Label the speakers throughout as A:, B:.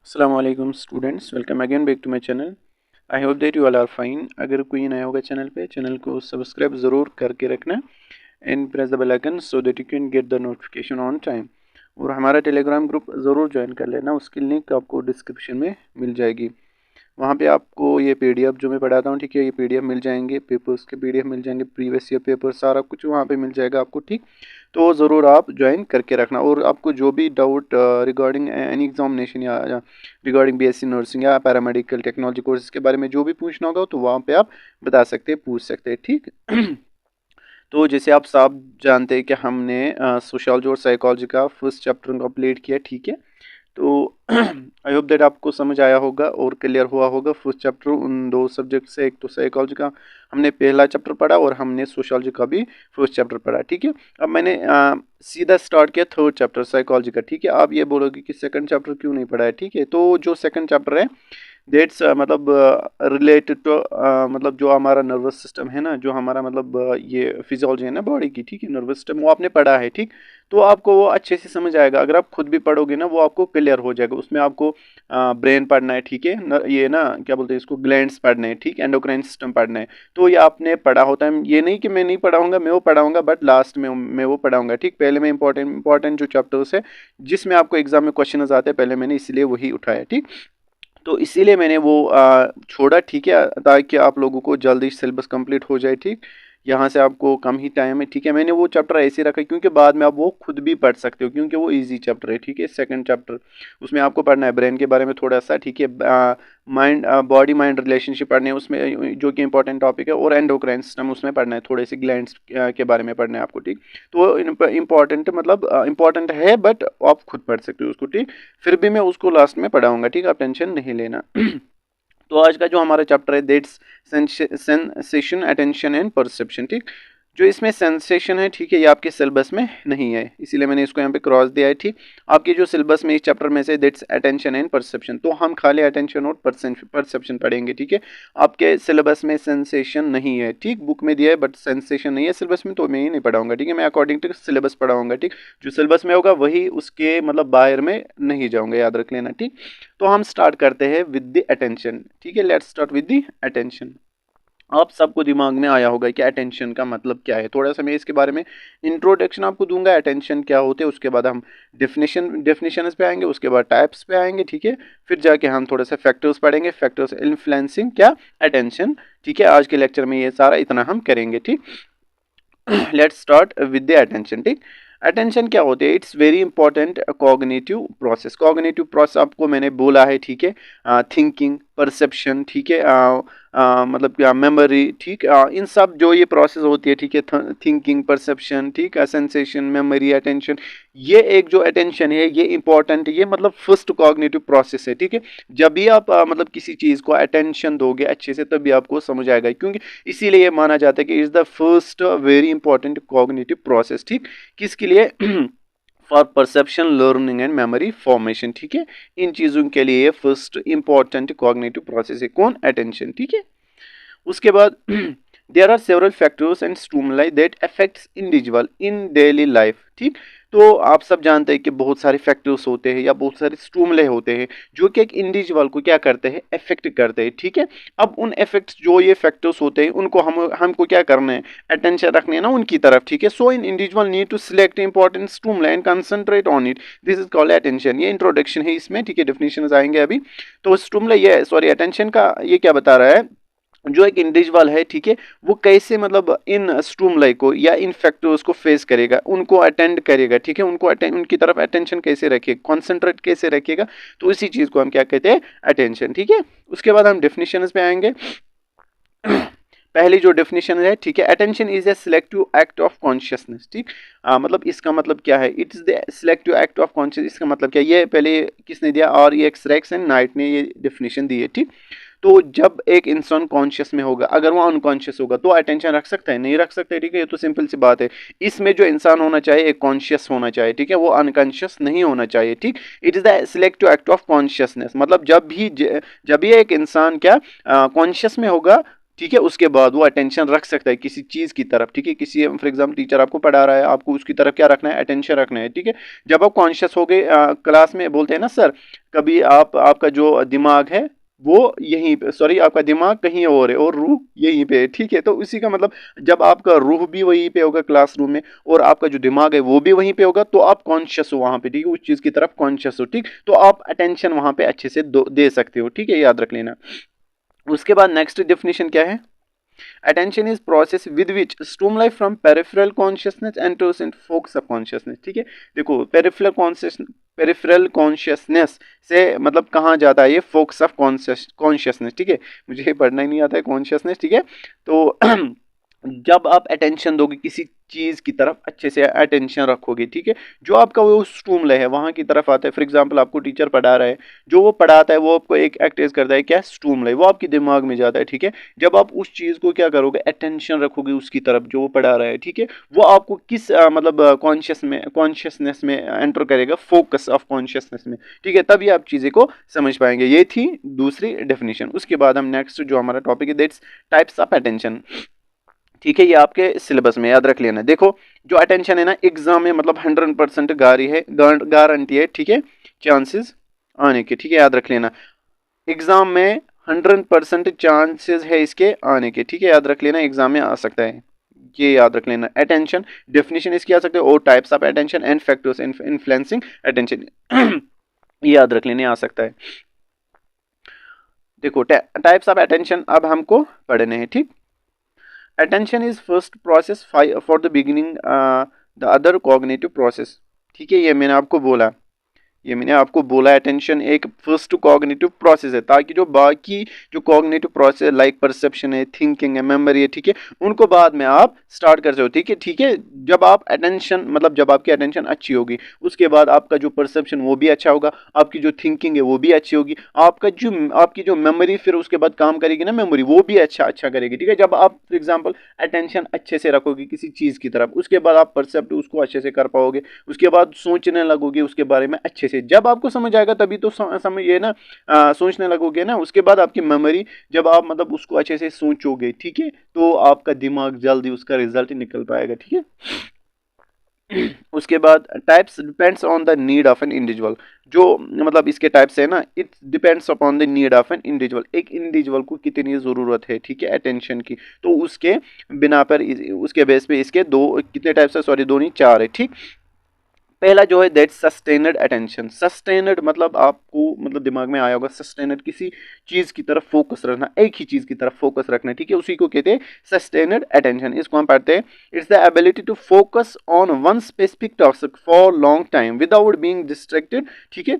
A: Assalamualaikum students, welcome again back to my channel. I hope that you all are fine. अगर कोई नया होगा channel पे, channel को सब्सक्राइब ज़रूर करके रखना and press the bell icon so that you can get the notification on time. और हमारा टेलीग्राम ग्रुप ज़रूर ज्वाइन कर लेना, उसकी लिंक आपको डिस्क्रिप्शन में मिल जाएगी। वहाँ पे आपको ये पीडीएफ जो मैं पढ़ाता हूँ, ठीक है, ये पीडीएफ मिल जाएंगे, पेपर्स के पीडीएफ मिल जाएंगे, प्रीवियस ईयर पेपर सारा कुछ वहाँ पे मिल जाएगा आपको, ठीक। तो ज़रूर आप ज्वाइन करके रखना। और आपको जो भी डाउट रिगार्डिंग एनी एग्जामिनेशन या रिगार्डिंग बीएससी नर्सिंग या पैरामेडिकल टेक्नोलॉजी कोर्सेज के बारे में जो भी पूछना होगा तो वहाँ पे आप बता सकते हैं, पूछ सकते हैं, ठीक। तो जैसे आप सब जानते हैं कि हमने सोशियोलॉजी और साइकोलॉजी का फर्स्ट चैप्टर कंप्लीट किया, ठीक है। तो आई होप दैट आपको समझ आया होगा और क्लियर हुआ होगा फर्स्ट चैप्टर उन दो सब्जेक्ट से। एक तो साइकोलॉजी का हमने पहला चैप्टर पढ़ा और हमने सोशियोलॉजी का भी फर्स्ट चैप्टर पढ़ा, ठीक है। अब मैंने सीधा स्टार्ट किया थर्ड चैप्टर साइकोलॉजी का, ठीक है। आप ये बोलोगे कि सेकंड चैप्टर क्यों नहीं पढ़ा है, ठीक है। तो जो सेकंड चैप्टर है दैट्स मतलब रिलेटेड टू मतलब जो हमारा नर्वस सिस्टम है ना, जो हमारा मतलब ये फिजियोलॉजी है ना बॉडी की, ठीक है, नर्वस सिस्टम, वो आपने पढ़ा है, ठीक। तो आपको वो अच्छे से समझ आएगा। अगर आप खुद भी पढ़ोगे ना वो आपको क्लियर हो जाएगा। उसमें आपको ब्रेन पढ़ना है, ठीक है, ये ना क्या बोलते हैं इसको, ग्लैंड्स पढ़ने हैं, ठीक, एंडोक्राइन सिस्टम पढ़ना है। तो ये आपने पढ़ा होता है, ये नहीं कि मैं नहीं पढ़ाऊंगा, मैं वो पढ़ाऊंगा, बट लास्ट में मैं वो पढ़ाऊंगा, ठीक। पहले मैं इंपॉर्टेंट जो चैप्टर्स है जिसमें आपको एग्जाम में क्वेश्चन आते हैं, पहले मैंने इसलिए वही उठाया, ठीक। तो इसीलिए मैंने वो छोड़ा, ठीक है, ताकि आप लोगों को जल्दी सिलेबस कंप्लीट हो जाए, ठीक। यहाँ से आपको कम ही टाइम है, ठीक है। मैंने वो चैप्टर ऐसे रखा क्योंकि बाद में आप वो खुद भी पढ़ सकते हो, क्योंकि वो इजी चैप्टर है, ठीक है। सेकंड चैप्टर उसमें आपको पढ़ना है ब्रेन के बारे में थोड़ा सा, ठीक है, माइंड बॉडी माइंड रिलेशनशिप पढ़ने है उसमें, जो कि इंपॉर्टेंट टॉपिक है। और एंडोक्राइन सिस्टम उसमें पढ़ना है, थोड़े से ग्लैंड्स के बारे में पढ़ना है आपको, ठीक। तो वो इंपॉर्टेंट मतलब इंपॉर्टेंट है, बट आप खुद पढ़ सकते हो उसको, ठीक। फिर भी मैं उसको लास्ट में पढ़ाऊंगा, ठीक, आप टेंशन नहीं लेना। तो आज का जो हमारा चैप्टर है that's sensation, attention and perception, ठीक। जो इसमें सेंसेशन है, ठीक है, ये आपके सिलेबस में नहीं है, इसीलिए मैंने इसको यहाँ पे क्रॉस दिया है, ठीक। आपके जो सिलेबस में इस चैप्टर में से दैट्स अटेंशन एंड परसेप्शन, तो हम खाली अटेंशन और परसेप्शन पढ़ेंगे, ठीक है। आपके सिलेबस में सेंसेशन नहीं है, ठीक, बुक में दिया है बट सेंसेशन नहीं है सिलेबस में, तो मैं ही नहीं पढ़ाऊंगा, ठीक है। मैं अकॉर्डिंग टू सिलेबस पढ़ाऊंगा, ठीक। जो सिलेबस में होगा वही, उसके मतलब बाहर में नहीं जाऊंगा, याद रख लेना, ठीक। तो हम स्टार्ट करते हैं विद द अटेंशन, ठीक है। Let's start with the attention. आप सबको दिमाग में आया होगा कि अटेंशन का मतलब क्या है। थोड़ा सा मैं इसके बारे में इंट्रोडक्शन आपको दूंगा, अटेंशन क्या होते हैं, उसके बाद हम डेफिनेशंस पे आएंगे, उसके बाद टाइप्स पे आएंगे, ठीक है। फिर जाके हम थोड़ा सा फैक्टर्स पढ़ेंगे, फैक्टर्स इन्फ्लुएंसिंग क्या अटेंशन, ठीक है। आज के लेक्चर में ये सारा इतना हम करेंगे, ठीक। Let's start with the attention, ठीक। अटेंशन क्या होते हैं, it's very important cognitive process. Cognitive process आपको मैंने बोला है, ठीक है, थिंकिंग, परसेप्शन, ठीक है, मतलब क्या मेमोरी, ठीक, इन सब जो ये प्रोसेस होती है, ठीक है, थिंकिंग, परसेप्शन, ठीक है, सेंसेशन, मेमोरी, अटेंशन, ये एक जो अटेंशन है ये इंपॉर्टेंट है, ये मतलब फर्स्ट कॉग्निटिव प्रोसेस है, ठीक है। जब भी आप मतलब किसी चीज़ को अटेंशन दोगे अच्छे से तभी आपको समझ आएगा, क्योंकि इसीलिए ये माना जाता है कि is the first very important cognitive process, ठीक। किसके लिए for perception, learning and memory formation, ठीक है। इन चीज़ों के लिए फर्स्ट इंपॉर्टेंट कॉग्निटिव प्रोसेस है कौन, अटेंशन, ठीक है। उसके बाद there are several factors and stimuli that affects individual in daily life, ठीक। तो आप सब जानते हैं कि बहुत सारे फैक्टर्स होते हैं या बहुत सारे स्टिमुलाई होते हैं जो कि एक इंडिविजुअल को क्या करते हैं, अफेक्ट करते हैं, ठीक है। अब उन इफेक्ट्स जो ये फैक्टर्स होते हैं उनको हमको क्या करना है, अटेंशन रखनी है ना उनकी तरफ, ठीक है। So in individual need to select important stimuli and concentrate on it, this is called attention. ये इंट्रोडक्शन है इसमें, ठीक है, डेफिनेशन आएंगे अभी। तो स्टिमुलाई ये सॉरी अटेंशन का ये क्या बता रहा है, जो एक इंडिविजुअल है, ठीक है, वो कैसे मतलब इन स्टिमुलाई को या इन फैक्टर्स को फेस करेगा, उनको अटेंड करेगा, ठीक है, उनकी तरफ अटेंशन कैसे रखेगा, कॉन्सेंट्रेट कैसे रखेगा, तो इसी चीज को हम क्या कहते हैं, अटेंशन, ठीक है। उसके बाद हम डेफिनेशंस पे आएंगे। पहली जो डेफिनेशन है, ठीक है, attention is a selective act of consciousness, ठीक। मतलब इसका मतलब क्या है, it is the selective act of conscious, इसका मतलब क्या, ये पहले किसने दिया, और ये एक्सरेक्स एंड नाइट ने ये डेफिनेशन दी है, ठीक। तो जब एक इंसान कॉन्शियस में होगा, अगर वो अनकॉन्शियस होगा तो अटेंशन रख सकता है, नहीं रख सकता है, ठीक है। ये तो सिंपल सी बात है। इसमें जो इंसान होना चाहिए एक कॉन्शियस होना चाहिए, ठीक है, वो अनकॉन्शियस नहीं होना चाहिए, ठीक। It is the selective act of consciousness, मतलब जब भी एक इंसान क्या कॉन्शियस में होगा, ठीक है, उसके बाद वो अटेंशन रख सकता है किसी चीज़ की तरफ, ठीक है, किसी फॉर एग्जाम्पल टीचर आपको पढ़ा रहा है, आपको उसकी तरफ क्या रखना है, अटेंशन रखना है, ठीक है। जब आप कॉन्शियस हो गए क्लास में, बोलते हैं ना सर, कभी आपका जो दिमाग है वो यहीं पे, सॉरी, आपका दिमाग कहीं और है और रूह यहीं पे है, ठीक है। तो उसी का मतलब जब आपका रूह भी वहीं पे होगा क्लासरूम में और आपका जो दिमाग है वो भी वहीं पे होगा, तो आप कॉन्शियस हो वहां पे, ठीक है, उस चीज़ की तरफ कॉन्शियस हो, ठीक, तो आप अटेंशन वहां पे अच्छे से दे सकते हो, ठीक है, याद रख लेना। उसके बाद नेक्स्ट डेफिनेशन क्या है, attention is process with which stimuli from peripheral consciousness enters into focus of consciousness, ठीक है। देखो पेरिफेरल कॉन्शियसनेस से मतलब कहाँ जाता है, ये फोकस ऑफ कॉन्शियसनेस, ठीक है, मुझे ये पढ़ना ही नहीं आता है कॉन्शियसनेस, ठीक है। तो जब आप अटेंशन दोगे किसी चीज़ की तरफ, अच्छे से अटेंशन रखोगे, ठीक है, जो आपका वो स्टूमले है वहाँ की तरफ आता है। फॉर एग्जांपल आपको टीचर पढ़ा रहा है, जो वो पढ़ाता है वो आपको एक एक्ट करता है क्या, स्टूमले, वो आपके दिमाग में जाता है, ठीक है। जब आप उस चीज़ को क्या करोगे, अटेंशन रखोगे उसकी तरफ जो वो पढ़ा रहा है, ठीक है, वो आपको किस मतलब कॉन्शियसनेस में एंटर करेगा, फोकस ऑफ कॉन्शियसनेस में, ठीक है, तभी आप चीज़ें को समझ पाएंगे। ये थी दूसरी डेफिनेशन। उसके बाद हम नेक्स्ट जो हमारा टॉपिक है, दैट्स टाइप्स ऑफ अटेंशन, ठीक है, ये आपके सिलेबस में याद रख लेना। देखो जो अटेंशन है ना, एग्जाम में मतलब 100% गारंटी है, ठीक है, चांसेस आने के, ठीक है, याद रख लेना। एग्जाम में 100% चांसेस है इसके आने के, ठीक है, याद रख लेना, एग्जाम में आ सकता है, ये याद रख लेना। अटेंशन डेफिनेशन इसकी आ सकते हैं, और types of attention and factors influencing attention, ये याद रख लेने आ सकता है। देखो टाइप्स ऑफ अटेंशन अब हमको पढ़ने हैं, ठीक। Attention is first process for the beginning the other cognitive process, ठीक है, ये मैंने आपको बोला अटेंशन एक फर्स्ट कॉग्निटिव प्रोसेस है, ताकि जो बाकी जो कॉग्निटिव प्रोसेस लाइक परसेप्शन है, थिंकिंग है, मेमोरी है, ठीक है, उनको बाद में आप स्टार्ट कर सको, ठीक है, ठीक है। जब आप अटेंशन मतलब जब आपकी अटेंशन अच्छी होगी, उसके बाद आपका जो परसेप्शन वो भी अच्छा होगा, आपकी जो थिंकिंग है वो भी अच्छी होगी, आपकी जो मेमोरी फिर उसके बाद काम करेगी ना, मेमोरी वो भी अच्छा करेगी, ठीक है। जब आप फॉर एग्जाम्पल अटेंशन अच्छे से रखोगे किसी चीज़ की तरफ, उसके बाद आप परसेप्ट उसको अच्छे से कर पाओगे, उसके बाद सोचने लगोगे उसके बारे में अच्छे से, जब आपको समझ आएगा तभी तो समझ ये ना सोचने लगोगे ना, उसके बाद आपकी मेमोरी, जब आप मतलब उसको अच्छे से सोचोगे, ठीक है, तो आपका दिमाग जल्दी उसका रिजल्ट निकल पाएगा, ठीक है। उसके बाद types depends on the need of an individual, जो मतलब इसके टाइप्स है ना, it depends upon the need of an individual, एक इंडिविजुअल को कितनी ज़रूरत है, ठीक है, अटेंशन की, तो उसके बिना पर उसके बेस पे इसके दो कितने टाइप्स है, सॉरी दो नहीं चार है, ठीक। पहला जो है दैट सस्टेनड अटेंशन, सस्टेनड मतलब आपको मतलब दिमाग में आया होगा, सस्टेनड किसी चीज़ की तरफ फोकस रखना, एक ही चीज़ की तरफ फोकस रखना, ठीक है, उसी को कहते हैं सस्टेनड अटेंशन। इसको हम पढ़ते हैं, it's the ability to focus on one specific task for long time without being distracted, ठीक है,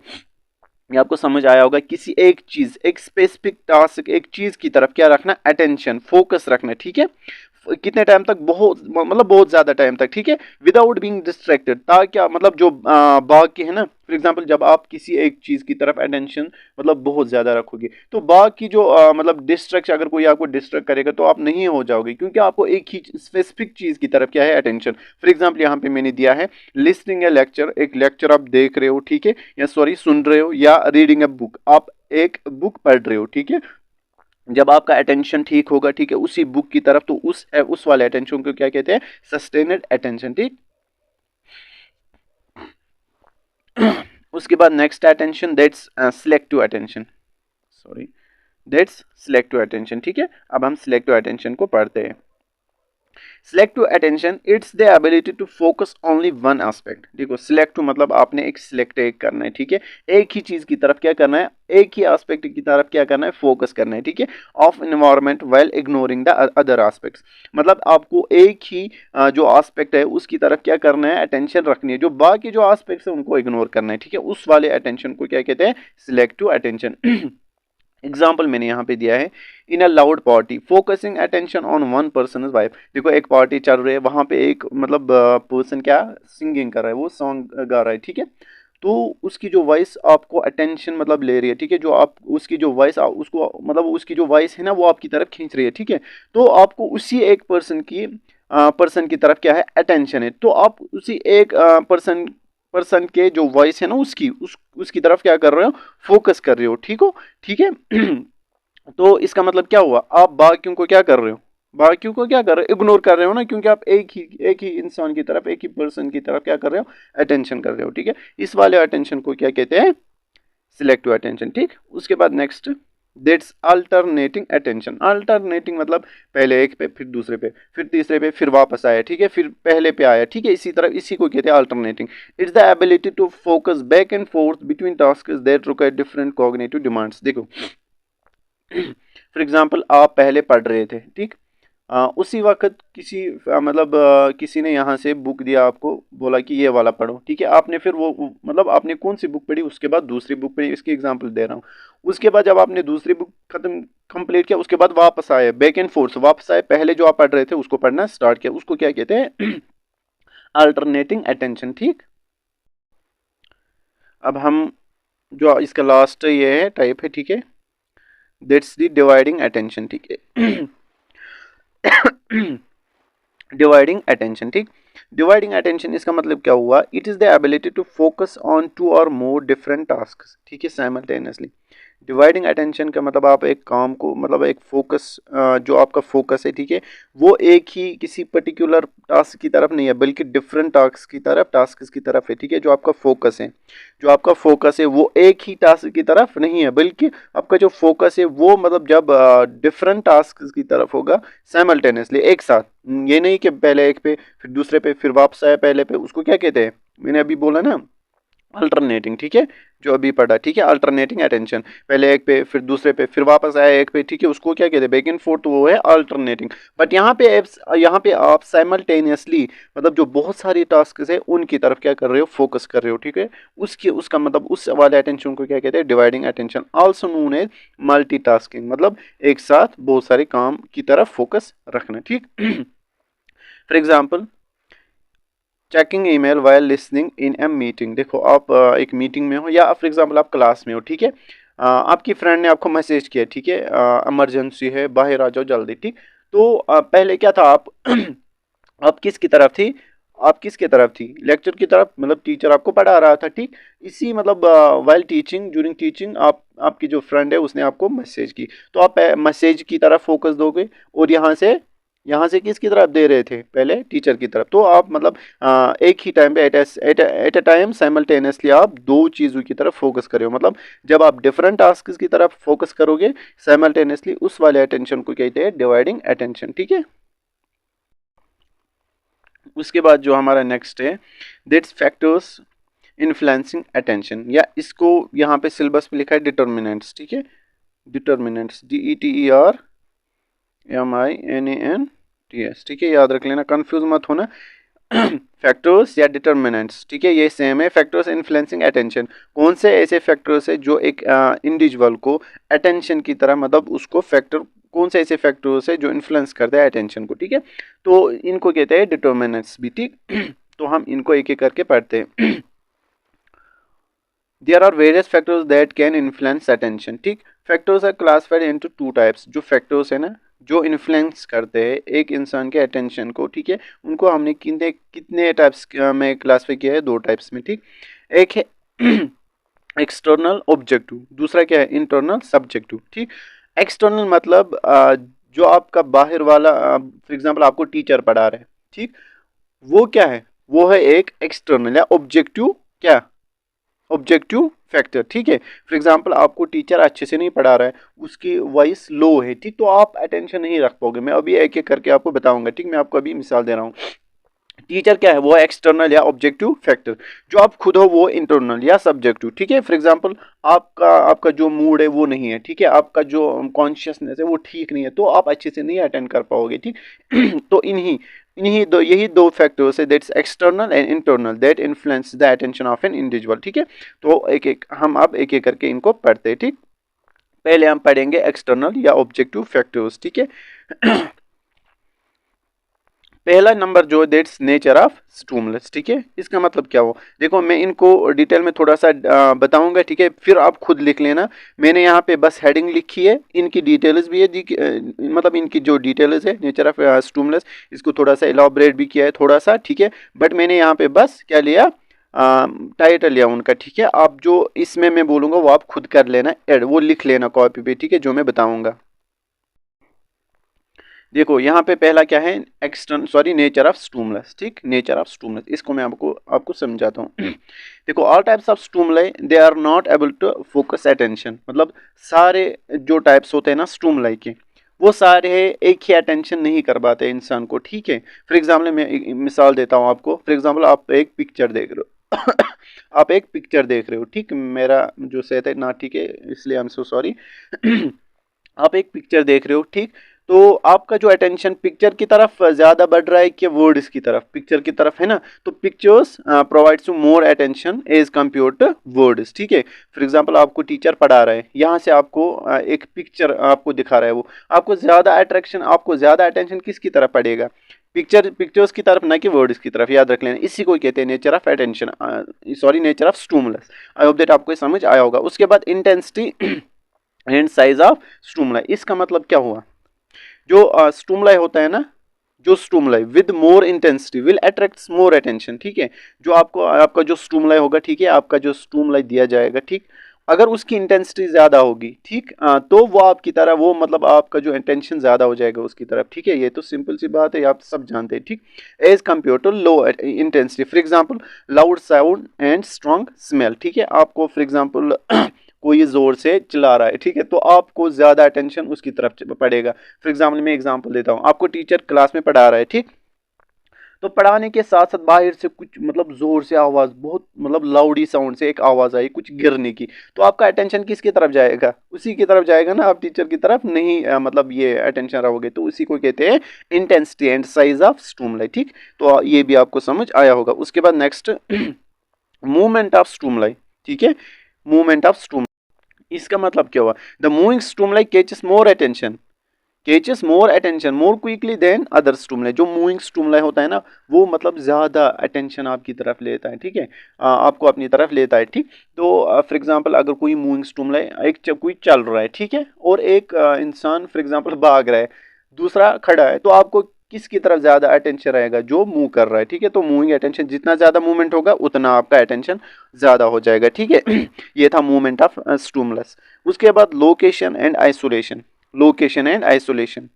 A: ये आपको समझ आया होगा, किसी एक चीज, एक स्पेसिफिक टास्क, एक चीज की तरफ क्या रखना, अटेंशन, फोकस रखना, ठीक है, कितने टाइम तक, बहुत मतलब बहुत ज्यादा टाइम तक, ठीक है, विदाउट बीइंग डिस्ट्रैक्टेड, ताकि मतलब जो बाग की है ना, फॉर एग्जांपल जब आप किसी एक चीज की तरफ अटेंशन मतलब बहुत ज्यादा रखोगे, तो बाग की जो मतलब डिस्ट्रैक्ट, अगर कोई आपको डिस्ट्रैक्ट करेगा तो आप नहीं हो जाओगे, क्योंकि आपको एक ही स्पेसिफिक चीज की तरफ क्या है, अटेंशन। फॉर एग्जाम्पल यहाँ पे मैंने दिया है लिसनिंग ए लेक्चर, एक लेक्चर आप देख रहे हो, ठीक है, या सॉरी सुन रहे हो, या रीडिंग ए बुक, आप एक बुक पढ़ रहे हो, ठीक है, जब आपका अटेंशन ठीक होगा, ठीक है, उसी बुक की तरफ, तो उस वाले अटेंशन को क्या कहते हैं, सस्टेनेड अटेंशन, ठीक। उसके बाद next attention that's selective attention, sorry that's selective attention, ठीक है। अब हम सिलेक्टिव अटेंशन को पढ़ते हैं। Selective attention it's the ability to focus only one aspect, देखो सिलेक्टिव मतलब आपने एक सिलेक्ट एक करना है, ठीक है, एक ही चीज की तरफ क्या करना है, एक ही एस्पेक्ट की तरफ क्या करना है, फोकस करना है, ठीक है, of environment while ignoring the other aspects, मतलब आपको एक ही जो एस्पेक्ट है उसकी तरफ क्या करना है, अटेंशन रखनी है, जो बाकी जो एस्पेक्ट्स है उनको इग्नोर करना है, ठीक है, उस वाले अटेंशन को क्या कहते हैं, सिलेक्टिव अटेंशन। एग्जाम्पल मैंने यहाँ पे दिया है, in a loud party focusing attention on one person wife, देखो एक पार्टी चल रही है, वहां पे एक मतलब पर्सन क्या सिंगिंग कर रहा है, वो सॉन्ग गा रहा है, ठीक है, तो उसकी जो वॉइस आपको अटेंशन मतलब ले रही है, ठीक है, जो आप उसकी जो वॉइस उसको मतलब उसकी जो वॉइस है ना वो आपकी तरफ खींच रही है, ठीक है, तो आपको उसी एक पर्सन की तरफ क्या है, अटेंशन है, तो आप उसी एक पर्सन के जो वॉइस है ना उसकी तरफ क्या कर रहे हो, फोकस कर रहे हो, ठीक है। तो इसका मतलब क्या हुआ, आप बाकियों को क्या कर रहे हो, बाकियों को क्या कर रहे हो, इग्नोर कर रहे हो ना, क्योंकि आप एक ही इंसान की तरफ, एक ही पर्सन की तरफ क्या कर रहे हो, अटेंशन कर रहे हो। ठीक है, इस वाले अटेंशन को क्या कहते हैं, सिलेक्टिव अटेंशन। ठीक, उसके बाद next, that's alternating attention. Alternating मतलब पहले एक पे, फिर दूसरे पे, फिर तीसरे पे, फिर वापस आया। ठीक है, फिर पहले पे आया। ठीक है, इसी तरह इसी को कहते हैं alternating. It's the ability to focus back and forth between tasks that require different cognitive demands. देखो फॉर एग्जाम्पल, आप पहले पढ़ रहे थे, ठीक, उसी वक्त किसी मतलब किसी ने यहाँ से बुक दिया आपको, बोला कि ये वाला पढ़ो। ठीक है, आपने फिर मतलब आपने कौन सी बुक पढ़ी, उसके बाद दूसरी बुक पढ़ी, इसकी एग्जांपल दे रहा हूँ। उसके बाद जब आपने दूसरी बुक खत्म कंप्लीट किया, उसके बाद वापस आए, बैक एंड फोर्थ वापस आए, पहले जो आप पढ़ रहे थे उसको पढ़ना स्टार्ट किया, उसको क्या कहते हैं, अल्टरनेटिंग अटेंशन। ठीक, अब हम जो इसका लास्ट ये है टाइप है, ठीक है, दैट्स द डिवाइडिंग अटेंशन। ठीक है, डिवाइडिंग अटेंशन। ठीक, डिवाइडिंग अटेंशन इसका मतलब क्या हुआ, it is the ability to focus on two और मोर डिफरेंट टास्क। ठीक है, साइमल्टेनियसली। डिवाइडिंग अटेंशन का मतलब आप एक काम को, मतलब एक फोकस, जो आपका फोकस है, ठीक है, वो एक ही किसी पर्टिकुलर टास्क की तरफ नहीं है, बल्कि डिफरेंट टास्क की तरफ है। ठीक है, जो आपका फोकस है, जो आपका फोकस है वो एक ही टास्क की तरफ नहीं है, बल्कि आपका जो फोकस है वो मतलब जब डिफरेंट टास्क की तरफ होगा साइमल्टेनियसली, एक साथ। ये नहीं कि पहले एक पे, फिर दूसरे पे, फिर वापस आया पहले पे, उसको क्या कहते हैं, मैंने अभी बोला ना, अल्टरनेटिंग। ठीक है, जो अभी पढ़ा, ठीक है, अल्टरनेटिंग अटेंशन, पहले एक पे, फिर दूसरे पे, फिर वापस आया एक पे। ठीक है, उसको क्या कहते हैं, बैक एंड फोर्थ, वो है अल्टरनेटिंग। बट यहाँ पे आप साइमल्टेनियसली, मतलब जो बहुत सारी टास्क है उनकी तरफ क्या कर रहे हो, फोकस कर रहे हो। ठीक है, उसका मतलब उस वाले अटेंशन को क्या कहते हैं, dividing attention, also known as multitasking, मतलब एक साथ बहुत सारे काम की तरफ फोकस रखना। ठीक, for example, checking email while listening in a meeting. देखो आप एक मीटिंग में हो, या फॉर एग्जांपल आप क्लास में हो। ठीक है, आपकी फ्रेंड ने आपको मैसेज किया, ठीक है, इमरजेंसी है, बाहर आ जाओ जल्दी। ठीक, तो पहले क्या था, आप आप किसकी तरफ थी, आप किसकी तरफ थी, लेक्चर की तरफ, मतलब टीचर आपको पढ़ा रहा था। ठीक, इसी मतलब वाइल टीचिंग, ड्यूरिंग टीचिंग, आपकी जो फ्रेंड है उसने आपको मैसेज की, तो आप मैसेज की तरफ फोकस दोगे, और यहाँ से किसकी तरफ दे रहे थे, पहले टीचर की तरफ। तो आप मतलब एक ही टाइम पे, एट अ टाइम साइमल्टेनियसली आप दो चीज़ों की तरफ फोकस कर रहे हो। मतलब जब आप डिफरेंट टास्क की तरफ फोकस करोगे साइमल्टेनियसली, उस वाले अटेंशन को कहते हैं डिवाइडिंग अटेंशन। ठीक है, उसके बाद जो हमारा नेक्स्ट है, दैट्स फैक्टर्स इन्फ्लुएंसिंग अटेंशन, या इसको यहाँ पे सिलेबस पे लिखा है डिटर्मिनेंट्स। ठीक है, डिटर्मिनेंट्स, DETERMINANTS। ठीक है, याद रख लेना, कंफ्यूज मत होना। फैक्टर्स या डिटर्मिनेंट्स, ठीक है, ये सेम है। फैक्टर्स इन्फ्लुएंसिंग अटेंशन, कौन से ऐसे फैक्टर्स है जो एक इंडिविजुअल को अटेंशन की तरह, मतलब उसको फैक्टर, कौन से ऐसे फैक्टर्स है जो इन्फ्लुएंस करते हैं अटेंशन को। ठीक है, तो इनको कहते हैं डिटर्मिनेंट्स भी। ठीक, तो हम इनको एक एक करके पढ़ते हैं। There are various factors that can influence attention। ठीक, factors are classified into two types. जो फैक्टर्स है ना, जो इन्फ्लुएंस करते हैं एक इंसान के अटेंशन को, ठीक है, उनको हमने कितने कितने टाइप्स में क्लासिफाई किया है, दो टाइप्स में। ठीक, एक है एक्सटर्नल ऑब्जेक्टिव, दूसरा क्या है, इंटरनल सब्जेक्टिव। ठीक, एक्सटर्नल मतलब जो आपका बाहर वाला, फॉर एग्जांपल आपको टीचर पढ़ा रहे हैं, ठीक, वो क्या है, वो है एक एक्सटर्नल या ऑब्जेक्टिव, क्या, ऑब्जेक्टिव फैक्टर। ठीक है, फॉर एग्जांपल आपको टीचर अच्छे से नहीं पढ़ा रहा है, उसकी वॉइस लो है, ठीक, तो आप अटेंशन नहीं रख पाओगे। मैं अभी एक एक करके आपको बताऊंगा। ठीक, मैं आपको अभी मिसाल दे रहा हूँ। टीचर क्या है, वो एक्सटर्नल या ऑब्जेक्टिव फैक्टर। जो आप खुद हो वो इंटरनल या सब्जेक्टिव। ठीक है, फॉर एग्जांपल आपका जो मूड है वो नहीं है, ठीक है, आपका जो कॉन्शियसनेस है वो ठीक नहीं है, तो आप अच्छे से नहीं अटेंड कर पाओगे। ठीक, तो यही दो फैक्टर्स है, that's external and internal, that influence the attention of an individual. ठीक है, तो हम अब एक एक करके इनको पढ़ते हैं। ठीक, पहले हम पढ़ेंगे एक्सटर्नल या ऑब्जेक्टिव फैक्टर्स। ठीक है, पहला नंबर जो दैट्स नेचर ऑफ स्टिमुलस। ठीक है, इसका मतलब क्या हो, देखो मैं इनको डिटेल में थोड़ा सा बताऊंगा। ठीक है, फिर आप खुद लिख लेना। मैंने यहाँ पे बस हेडिंग लिखी है, इनकी डिटेल्स भी है, मतलब इनकी जो डिटेल्स है नेचर ऑफ स्टिमुलस, इसको थोड़ा सा एलाबोरेट भी किया है थोड़ा सा। ठीक है, बट मैंने यहाँ पे बस क्या लिया, टाइटल या उनका, ठीक है। आप जो इसमें मैं बोलूँगा वो आप खुद कर लेना ऐड, वो लिख लेना कॉपी पे, ठीक है, जो मैं बताऊँगा। देखो यहाँ पे पहला क्या है, नेचर ऑफ स्टूमुलस, ठीक, नेचर ऑफ स्टूमुलस, इसको मैं आपको आपको समझाता हूँ। देखो all types of stimuli they are not able to focus attention, मतलब सारे जो टाइप्स होते हैं ना स्टूमुलाई के, वो सारे एक ही अटेंशन नहीं कर पाते इंसान को, ठीक है। फॉर एग्जाम्पल मैं एक मिसाल देता हूँ आपको। फॉर एग्जाम्पल आप एक पिक्चर देख रहे हो आप एक पिक्चर देख रहे हो, ठीक, मेरा जो सेहत है ना ठीक है, इसलिए आई एम सो सॉरी। आप एक पिक्चर देख रहे हो, ठीक, तो आपका जो अटेंशन पिक्चर की तरफ ज्यादा बढ़ रहा है कि वर्ड्स की तरफ, पिक्चर की तरफ है ना, तो pictures provides you more attention as compare to words, ठीक है। फॉर एग्जांपल आपको टीचर पढ़ा रहा है, यहाँ से आपको एक पिक्चर आपको दिखा रहा है, वो आपको ज्यादा अट्रैक्शन, आपको ज्यादा अटेंशन किसकी तरफ पड़ेगा, पिक्चर्स की तरफ, ना कि वर्ड्स की तरफ, याद रख लेना। इसी को कहते हैं nature of attention, nature of stimulus. I hope that आपको समझ आया होगा। उसके बाद इंटेंसिटी एंड साइज ऑफ स्टूमुलाई, इसका मतलब क्या हुआ, जो स्टूमुलाई होता है ना, जो stimuli with more intensity will attracts more attention, ठीक है। जो आपको आपका जो स्टूमुलाई होगा, ठीक है, आपका जो स्टूमुलाई दिया जाएगा, ठीक, अगर उसकी इंटेंसिटी ज्यादा होगी, ठीक, तो वो आपकी तरह, वो मतलब आपका जो अटेंशन ज्यादा हो जाएगा उसकी तरफ, ठीक है। ये तो सिंपल सी बात है, आप सब जानते हैं, ठीक। As compare to low intensity, for example loud sound and strong smell, ठीक है। आपको फॉर एग्जाम्पल कोई जोर से चिल्ला रहा है, ठीक है, तो आपको ज्यादा अटेंशन उसकी तरफ पड़ेगा। फॉर एग्जाम्पल मैं एग्जाम्पल देता हूँ, आपको टीचर क्लास में पढ़ा रहा है, ठीक, तो पढ़ाने के साथ साथ बाहर से कुछ मतलब जोर से आवाज, बहुत मतलब लाउडी साउंड से एक आवाज आई कुछ गिरने की, तो आपका अटेंशन किसकी तरफ जाएगा, उसी की तरफ जाएगा ना, आप टीचर की तरफ नहीं मतलब ये अटेंशन रहोगे। तो उसी को कहते हैं इंटेंसिटी एंड साइज ऑफ स्टूमुलाई, ठीक। तो ये भी आपको समझ आया होगा। उसके बाद नेक्स्ट मूवमेंट ऑफ स्टूमुलाई, ठीक है, मूवमेंट ऑफ स्टूमुलाई, इसका मतलब क्या हुआ, the moving stimuli catches more attention more quickly than other stimuli. जो मूविंग स्टूमुलाई होता है ना, वो मतलब ज्यादा अटेंशन आपकी तरफ लेता है, ठीक है, आपको अपनी तरफ लेता है, ठीक। तो फॉर एग्जांपल अगर कोई मूविंग स्टूमुलाई, एक कोई चल रहा है, ठीक है, और एक इंसान फॉर एग्जांपल भाग रहा है, दूसरा खड़ा है, तो आपको किसकी तरफ ज्यादा अटेंशन रहेगा, जो मूव कर रहा है, ठीक है। तो मूविंग अटेंशन, जितना ज्यादा मूवमेंट होगा उतना आपका अटेंशन ज्यादा हो जाएगा, ठीक है। ये था मूवमेंट ऑफ स्टूमुलस। उसके बाद location and isolation, location and isolation.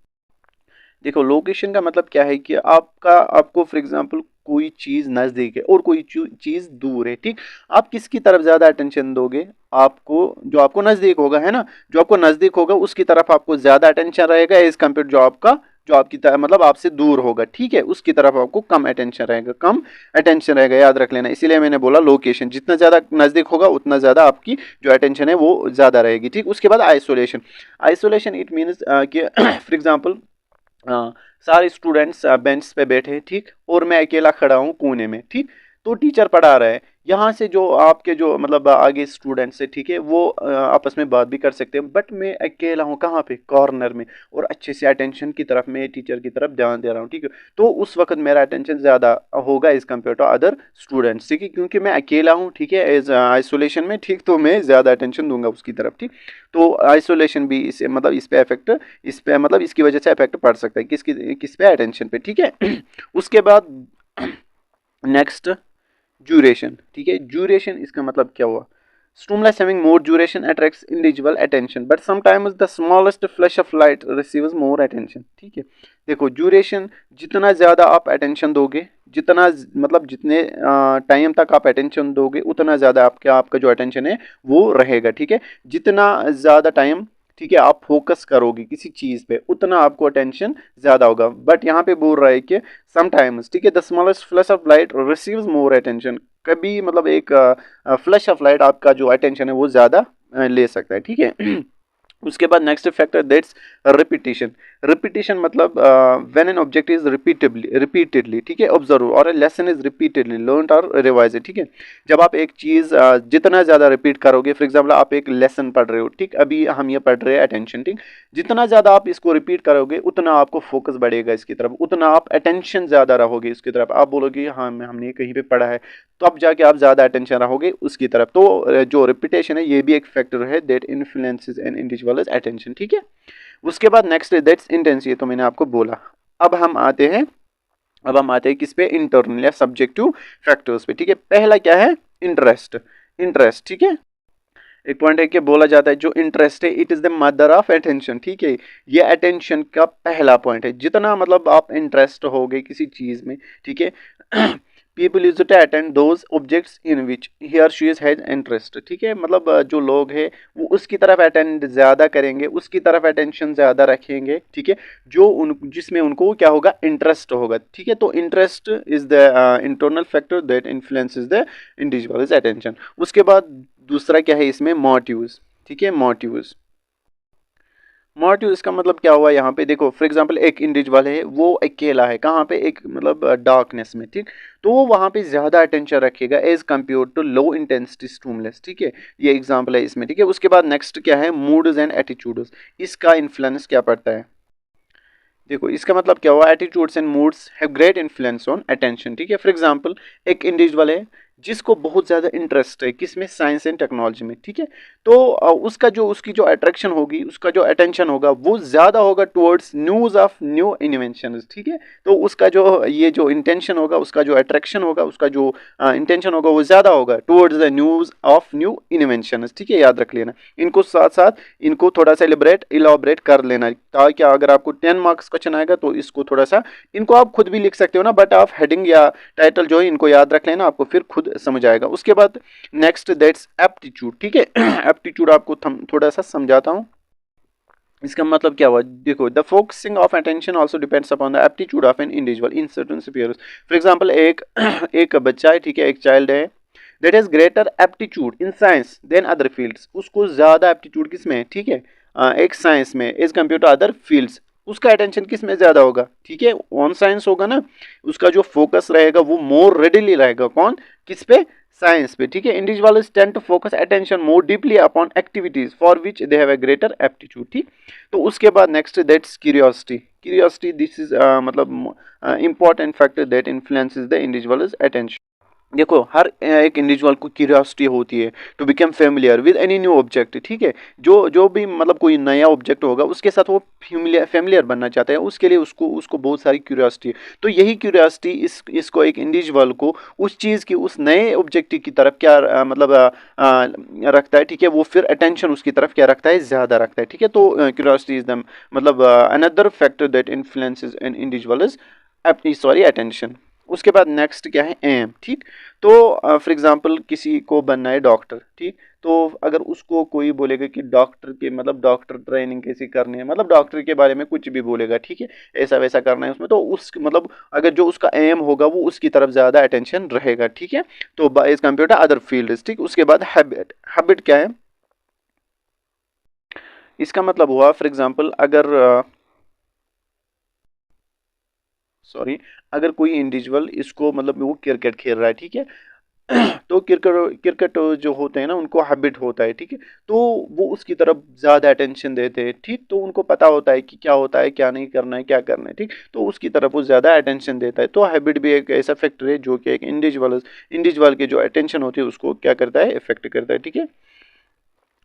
A: देखो लोकेशन का मतलब क्या है कि आपको फॉर एग्जांपल कोई चीज नजदीक है और कोई चीज दूर है, ठीक, आप किसकी तरफ ज्यादा अटेंशन दोगे, आपको जो आपको नजदीक होगा, है ना, जो आपको नजदीक होगा उसकी तरफ आपको ज्यादा अटेंशन रहेगा एज कम्पेयर जो आपकी तरफ मतलब आपसे दूर होगा, ठीक है, उसकी तरफ आपको कम अटेंशन रहेगा, कम अटेंशन रहेगा, याद रख लेना। इसीलिए मैंने बोला लोकेशन, जितना ज्यादा नजदीक होगा उतना ज्यादा आपकी जो अटेंशन है वो ज्यादा रहेगी, ठीक। उसके बाद आइसोलेशन, आइसोलेशन इट मीन्स कि फॉर एग्जाम्पल सारे स्टूडेंट्स बेंच पे बैठे, ठीक, और मैं अकेला खड़ा हूँ कोने में, ठीक, तो टीचर पढ़ा रहा है, यहाँ से जो आपके जो मतलब आगे स्टूडेंट्स है, ठीक है, वो आपस में बात भी कर सकते हैं, बट मैं अकेला हूँ कहाँ पे, कॉर्नर में, और अच्छे से अटेंशन की तरफ मैं टीचर की तरफ ध्यान दे रहा हूँ, ठीक है। तो उस वक्त मेरा अटेंशन ज़्यादा होगा as compare to other students, ठीक है, क्योंकि मैं अकेला हूँ, ठीक है, एज आइसोलेशन में, ठीक, तो मैं ज़्यादा अटेंशन दूंगा उसकी तरफ, ठीक। तो आइसोलेशन भी इस मतलब इस पे इफेक्ट, इस पे मतलब इसकी वजह से इफेक्ट पड़ सकता है, किस पे, अटेंशन पे, ठीक है। उसके बाद नेक्स्ट ड्यूरेशन, ठीक है, ड्यूरेशन इसका मतलब क्या हुआ, stimulus having more duration attracts individual attention but sometimes the smallest flash of light receives more attention, ठीक है। देखो ड्यूरेशन, जितना ज़्यादा आप अटेंशन दोगे, जितना मतलब जितने टाइम तक आप अटेंशन दोगे उतना ज़्यादा आपका जो अटेंशन है वो रहेगा, ठीक है। जितना ज़्यादा टाइम, ठीक है, आप फोकस करोगे किसी चीज़ पे उतना आपको अटेंशन ज़्यादा होगा। बट यहाँ पे बोल रहा है कि समटाइम्स, ठीक है, the smallest flash of light receives more attention, कभी मतलब एक फ्लैश ऑफ लाइट आपका जो अटेंशन है वो ज़्यादा ले सकता है, ठीक है। उसके बाद next factor that's repetition, repetition मतलब when an object is repeatedly, ठीक है, observe or a lesson is repeatedly learned or revise, ठीक है। जब आप एक चीज़ जितना ज़्यादा रिपीट करोगे, फॉर एग्जांपल आप एक लेसन पढ़ रहे हो, ठीक, अभी हम ये पढ़ रहे हैं अटेंशन, ठीक, जितना ज़्यादा आप इसको रिपीट करोगे उतना आपको फोकस बढ़ेगा इसकी तरफ, उतना आप अटेंशन ज़्यादा रहोगे इसकी तरफ, आप बोलोगे हाँ हमने कहीं पे पढ़ा है, तो अब जाके आप ज़्यादा अटेंशन रहोगे उसकी तरफ। तो जो रिपीटेशन है ये भी एक फैक्टर है that influences an individual's attention, ठीक है। उसके बाद नेक्स्ट दैट्स इंटेंस, ये तो मैंने आपको बोला। अब हम आते हैं अब हम आते हैं किस पे, इंटरनल या सब्जेक्टिव फैक्टर्स पे। ठीक है, पहला क्या है, इंटरेस्ट। इंटरेस्ट, ठीक है, एक पॉइंट है कि बोला जाता है जो इंटरेस्ट है it is the mother of attention. ठीक है, ये अटेंशन का पहला पॉइंट है। जितना मतलब आप इंटरेस्ट हो गए किसी चीज में, ठीक है, people use to attend those objects in which he or she has interest. ठीक है, मतलब जो लोग हैं वो उसकी तरफ अटेंड ज्यादा करेंगे, उसकी तरफ अटेंशन ज्यादा रखेंगे। ठीक है, जो उन जिसमें उनको क्या होगा, इंटरेस्ट होगा। ठीक है, तो interest is the internal factor that influences the individuals attention. उसके बाद दूसरा क्या है इसमें, मोटिव्स। ठीक है, मोटिव्स। मोटिव इसका मतलब क्या हुआ, यहाँ पे देखो फॉर एग्जांपल एक इंडिविजुअल है, वो अकेला है, कहाँ पे, एक मतलब डार्कनेस में। ठीक, तो वो वहाँ पे ज़्यादा अटेंशन रखेगा as compare to low intensity stimulus. ठीक है, ये एग्जांपल है इसमें। ठीक है, उसके बाद नेक्स्ट क्या है, मूड्स एंड एटीट्यूड्स। इसका इन्फ्लुएंस क्या पड़ता है, देखो इसका मतलब क्या हुआ, attitudes and moods have great influence on attention. ठीक है, फॉर एग्जांपल एक इंडिविजुअल है जिसको बहुत ज़्यादा इंटरेस्ट है किसमें, साइंस एंड टेक्नोलॉजी में। ठीक है, तो उसका जो उसकी जो अट्रैक्शन होगी, उसका जो अटेंशन होगा वो ज़्यादा होगा towards news of new invention. ठीक है, तो उसका जो ये जो इंटेंशन होगा, उसका जो अट्रैक्शन होगा, उसका जो इंटेंशन होगा वो ज़्यादा होगा towards the news of new invention. ठीक है, याद रख लेना इनको, साथ साथ इनको थोड़ा सा इलाबरेट कर लेना, ताकि अगर आपको 10 मार्क्स क्वेश्चन आएगा तो इसको थोड़ा सा, इनको आप खुद भी लिख सकते हो ना, बट आप हेडिंग या टाइटल जो है इनको याद रख लेना, आपको फिर खुद समझ आएगा। उसके बाद नेक्स्ट दैट्स एप्टीट्यूड। ठीक है, एप्टीट्यूड आपको थोड़ा सा समझाता हूँ, इसका मतलब क्या हुआ, देखो the focusing of attention also depends upon the aptitude of an individual in certain spheres. For example एक एक बच्चा है, ठीक है, एक चाइल्ड है that has greater aptitude in science than other fields. उसको ज़्यादा एप्टीट्यूड किस में है, ठीक है, एक साइंस में as compare to other fields. उसका अटेंशन किस में ज़्यादा होगा, ठीक है, ऑन साइंस होगा ना, उसका जो फोकस रहेगा वो मोर रेडिली रहेगा, कौन, किस पे, साइंस पे। ठीक है, individuals tend to focus attention more deeply upon activities for which they have a greater aptitude. ठीक, तो उसके बाद next that's curiosity. Curiosity this is मतलब important factor that influences the individuals attention. देखो हर एक इंडिविजुअल को क्यूरियोसिटी होती है to become familiar with any new object. ठीक है, जो जो भी मतलब कोई नया ऑब्जेक्ट होगा उसके साथ वो फेमिलियर बनना चाहता है, उसके लिए उसको उसको बहुत सारी क्यूरियोसिटी है। तो यही क्यूरियोसिटी इसको एक इंडिविजुअल को उस चीज़ की, उस नए ऑब्जेक्ट की तरफ क्या रखता है। ठीक है, वो फिर अटेंशन उसकी तरफ क्या रखता है, ज़्यादा रखता है। ठीक है, तो क्यूरियोसिटी इज द मतलब another factor that influences an individual's attention. उसके बाद नेक्स्ट क्या है, एम। ठीक, तो फॉर एग्जांपल किसी को बनना है डॉक्टर। ठीक, तो अगर उसको कोई बोलेगा कि डॉक्टर के मतलब डॉक्टर ट्रेनिंग कैसी करनी है, मतलब डॉक्टर के बारे में कुछ भी बोलेगा, ठीक है, ऐसा वैसा करना है उसमें, तो उस मतलब अगर जो उसका एम होगा वो उसकी तरफ ज़्यादा अटेंशन रहेगा। ठीक है, तो as compare to other fields. ठीक, उसके बाद हैबिट। हैबिट क्या है, इसका मतलब हुआ फॉर एग्जांपल अगर सॉरी, अगर कोई इंडिविजुअल इसको मतलब वो क्रिकेट खेल रहा है, ठीक है, तो क्रिकेट जो होते हैं ना उनको हैबिट होता है। ठीक है, तो वो उसकी तरफ ज़्यादा अटेंशन देते हैं। ठीक, तो उनको पता होता है कि क्या होता है, क्या नहीं करना है, क्या करना है। ठीक, तो उसकी तरफ वो ज़्यादा अटेंशन देता है। तो हैबिट भी एक ऐसा फैक्टर है जो कि एक इंडिविजुअल के जो अटेंशन होती है उसको क्या करता है, इफेक्ट करता है। ठीक है,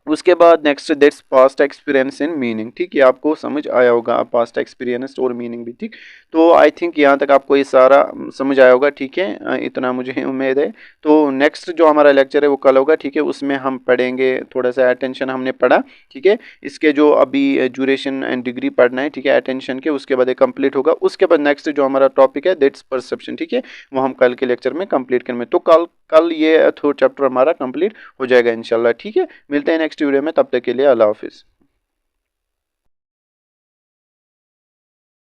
A: उसके बाद next that's past experience in meaning. ठीक है, आपको समझ आया होगा पास्ट एक्सपीरियंस और मीनिंग भी। ठीक, तो आई थिंक यहाँ तक आपको ये सारा समझ आया होगा। ठीक है, इतना मुझे उम्मीद है। तो नेक्स्ट जो हमारा लेक्चर है वो कल होगा। ठीक है, उसमें हम पढ़ेंगे थोड़ा सा अटेंशन हमने पढ़ा। ठीक है, इसके जो अभी ड्यूरेशन एंड डिग्री पढ़ना है, ठीक है, अटेंशन के, उसके बाद कंप्लीट होगा। उसके बाद नेक्स्ट जो हमारा टॉपिक है दैट्स परसेप्शन। ठीक है, वो हम कल के लेक्चर में कंप्लीट करेंगे। तो कल ये थर्ड चैप्टर हमारा कंप्लीट हो जाएगा इंशाल्लाह। ठीक है, मिलते हैं नेक्स्ट वीडियो में, तब तक के लिए अल्लाह हाफिज़।